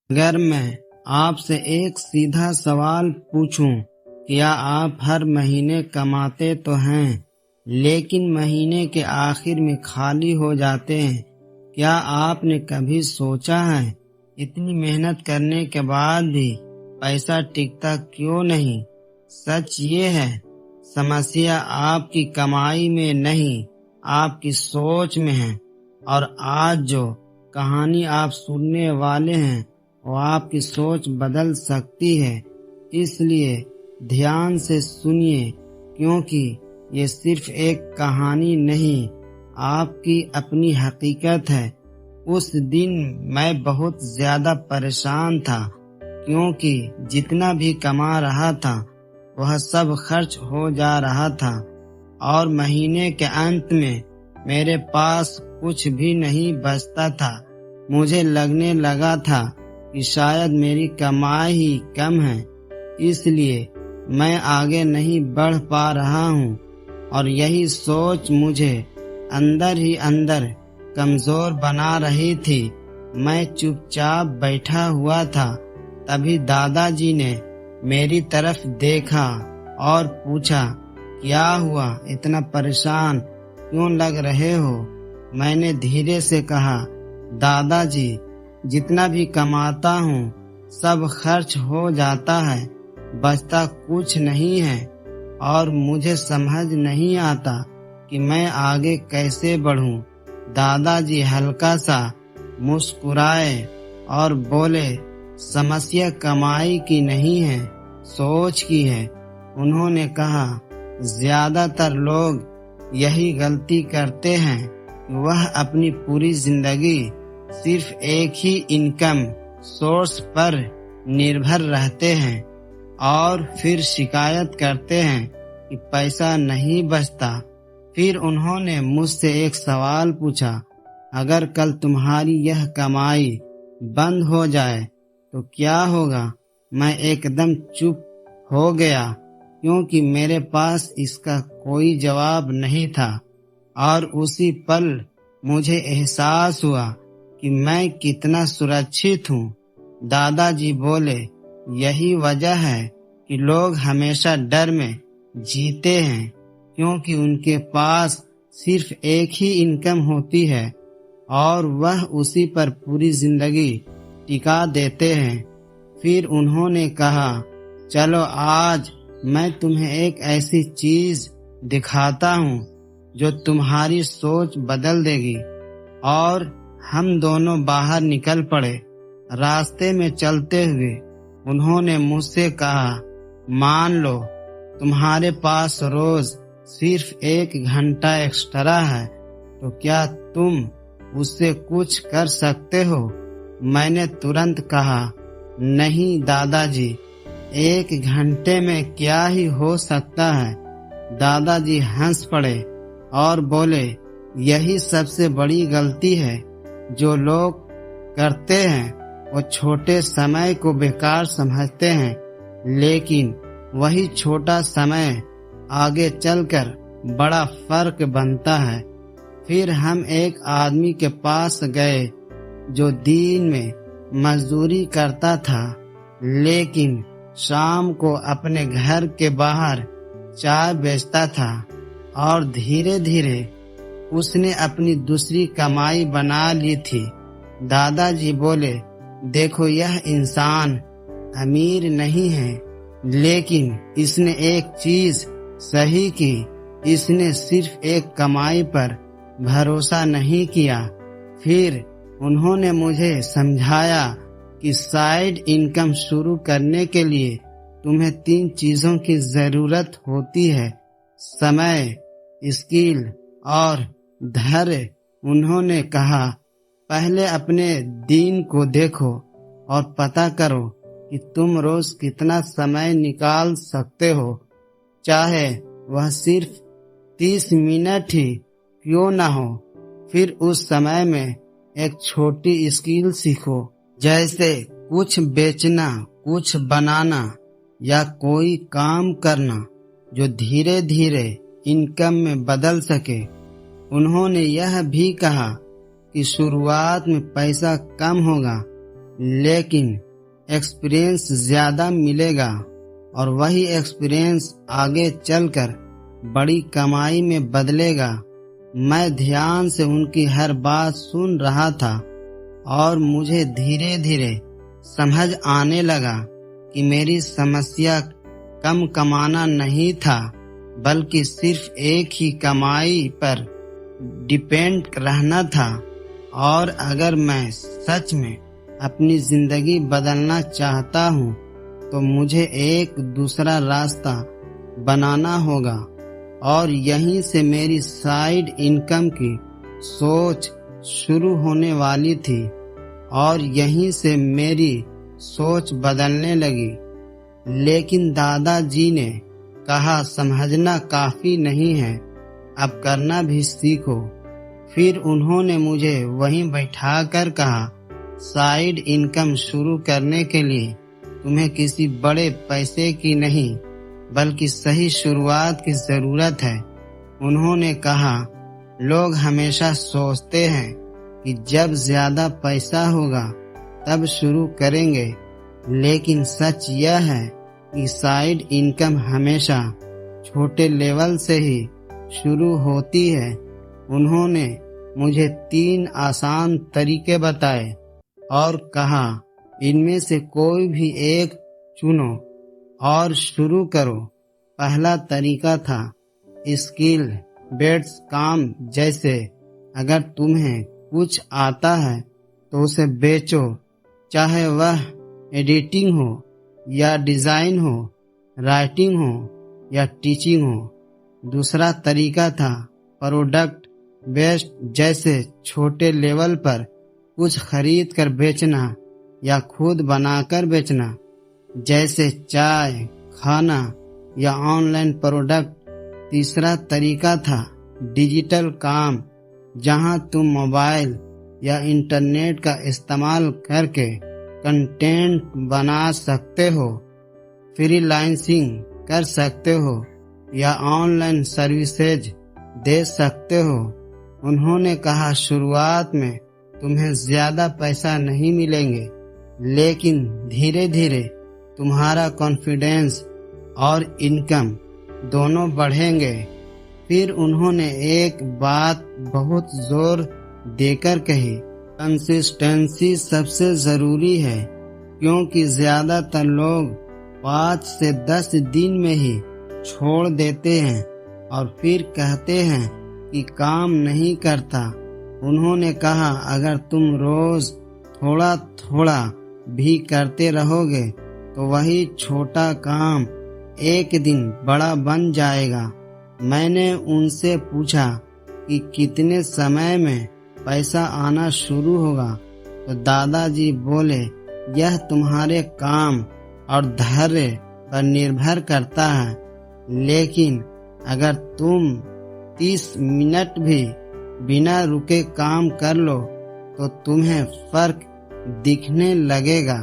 अगर मैं आपसे एक सीधा सवाल पूछूं, क्या आप हर महीने कमाते तो हैं, लेकिन महीने के आखिर में खाली हो जाते हैं? क्या आपने कभी सोचा है, इतनी मेहनत करने के बाद भी पैसा टिकता क्यों नहीं? सच ये है, समस्या आपकी कमाई में नहीं, आपकी सोच में है। और आज जो कहानी आप सुनने वाले हैं वो आपकी सोच बदल सकती है। इसलिए ध्यान से सुनिए, क्योंकि ये सिर्फ एक कहानी नहीं, आपकी अपनी हकीकत है। उस दिन मैं बहुत ज्यादा परेशान था, क्योंकि जितना भी कमा रहा था वह सब खर्च हो जा रहा था और महीने के अंत में मेरे पास कुछ भी नहीं बचता था। मुझे लगने लगा था कि शायद मेरी कमाई ही कम है, इसलिए मैं आगे नहीं बढ़ पा रहा हूँ। और यही सोच मुझे अंदर ही अंदर कमजोर बना रही थी। मैं चुपचाप बैठा हुआ था, तभी दादाजी ने मेरी तरफ देखा और पूछा, क्या हुआ, इतना परेशान क्यों लग रहे हो? मैंने धीरे से कहा, दादाजी, जितना भी कमाता हूँ सब खर्च हो जाता है, बचता कुछ नहीं है और मुझे समझ नहीं आता कि मैं आगे कैसे बढ़ूं। दादाजी हल्का सा मुस्कुराए और बोले, समस्या कमाई की नहीं है, सोच की है। उन्होंने कहा, ज्यादातर लोग यही गलती करते हैं कि वह अपनी पूरी जिंदगी सिर्फ एक ही इनकम सोर्स पर निर्भर रहते हैं और फिर शिकायत करते हैं कि पैसा नहीं बचता। फिर उन्होंने मुझसे एक सवाल पूछा, अगर कल तुम्हारी यह कमाई बंद हो जाए तो क्या होगा? मैं एकदम चुप हो गया, क्योंकि मेरे पास इसका कोई जवाब नहीं था। और उसी पल मुझे एहसास हुआ कि मैं कितना सुरक्षित हूँ। दादाजी बोले, यही वजह है कि लोग हमेशा डर में जीते हैं, क्योंकि उनके पास सिर्फ एक ही इनकम होती है और वह उसी पर पूरी जिंदगी टिका देते हैं। फिर उन्होंने कहा, चलो आज मैं तुम्हें एक ऐसी चीज दिखाता हूँ जो तुम्हारी सोच बदल देगी। और हम दोनों बाहर निकल पड़े। रास्ते में चलते हुए उन्होंने मुझसे कहा, मान लो तुम्हारे पास रोज सिर्फ 1 घंटा एक्स्ट्रा है, तो क्या तुम उससे कुछ कर सकते हो? मैंने तुरंत कहा, नहीं दादाजी, 1 घंटे में क्या ही हो सकता है। दादाजी हंस पड़े और बोले, यही सबसे बड़ी गलती है जो लोग करते हैं। वो छोटे समय को बेकार समझते हैं, लेकिन वही छोटा समय आगे चलकर बड़ा फर्क बनता है। फिर हम एक आदमी के पास गए जो दिन में मजदूरी करता था, लेकिन शाम को अपने घर के बाहर चाय बेचता था। और धीरे धीरे उसने अपनी दूसरी कमाई बना ली थी। दादाजी बोले, देखो, यह इंसान अमीर नहीं है, लेकिन इसने एक चीज सही की, इसने सिर्फ एक कमाई पर भरोसा नहीं किया। फिर उन्होंने मुझे समझाया कि साइड इनकम शुरू करने के लिए तुम्हें 3 चीजों की जरूरत होती है, समय, स्किल और धैर्य। उन्होंने कहा, पहले अपने दिन को देखो और पता करो कि तुम रोज कितना समय निकाल सकते हो, चाहे वह सिर्फ 30 मिनट ही क्यों ना हो। फिर उस समय में एक छोटी स्किल सीखो, जैसे कुछ बेचना, कुछ बनाना या कोई काम करना जो धीरे धीरे इनकम में बदल सके। उन्होंने यह भी कहा कि शुरुआत में पैसा कम होगा, लेकिन एक्सपीरियंस ज्यादा मिलेगा और वही एक्सपीरियंस आगे चलकर बड़ी कमाई में बदलेगा। मैं ध्यान से उनकी हर बात सुन रहा था और मुझे धीरे धीरे समझ आने लगा कि मेरी समस्या कम कमाना नहीं था, बल्कि सिर्फ एक ही कमाई पर डिपेंड रहना था। और अगर मैं सच में अपनी जिंदगी बदलना चाहता हूँ तो मुझे एक दूसरा रास्ता बनाना होगा। और यहीं से मेरी साइड इनकम की सोच शुरू होने वाली थी और यहीं से मेरी सोच बदलने लगी। लेकिन दादाजी ने कहा, समझना काफी नहीं है, अब करना भी सीखो। फिर उन्होंने मुझे वहीं बैठाकर कहा, साइड इनकम शुरू करने के लिए तुम्हें किसी बड़े पैसे की नहीं बल्कि सही शुरुआत की जरूरत है। उन्होंने कहा, लोग हमेशा सोचते हैं कि जब ज्यादा पैसा होगा तब शुरू करेंगे, लेकिन सच यह है कि साइड इनकम हमेशा छोटे लेवल से ही शुरू होती है। उन्होंने मुझे 3 आसान तरीके बताए और कहा, इनमें से कोई भी एक चुनो और शुरू करो। पहला तरीका था स्किल बेस्ड काम, जैसे अगर तुम्हें कुछ आता है तो उसे बेचो, चाहे वह एडिटिंग हो या डिजाइन हो, राइटिंग हो या टीचिंग हो। दूसरा तरीका था प्रोडक्ट बेस्ड, जैसे छोटे लेवल पर कुछ खरीद कर बेचना या खुद बनाकर बेचना, जैसे चाय, खाना या ऑनलाइन प्रोडक्ट। तीसरा तरीका था डिजिटल काम, जहां तुम मोबाइल या इंटरनेट का इस्तेमाल करके कंटेंट बना सकते हो, फ्रीलांसिंग कर सकते हो या ऑनलाइन सर्विसेज दे सकते हो। उन्होंने कहा, शुरुआत में तुम्हें ज्यादा पैसा नहीं मिलेंगे, लेकिन धीरे धीरे तुम्हारा कॉन्फिडेंस और इनकम दोनों बढ़ेंगे। फिर उन्होंने एक बात बहुत जोर देकर कही, कंसिस्टेंसी सबसे जरूरी है, क्योंकि ज्यादातर लोग 5 से 10 दिन में ही छोड़ देते हैं और फिर कहते हैं कि काम नहीं करता। उन्होंने कहा, अगर तुम रोज थोड़ा थोड़ा भी करते रहोगे तो वही छोटा काम एक दिन बड़ा बन जाएगा। मैंने उनसे पूछा कि कितने समय में पैसा आना शुरू होगा, तो दादाजी बोले, यह तुम्हारे काम और धैर्य पर निर्भर करता है, लेकिन अगर तुम 30 मिनट भी बिना रुके काम कर लो तो तुम्हें फर्क दिखने लगेगा।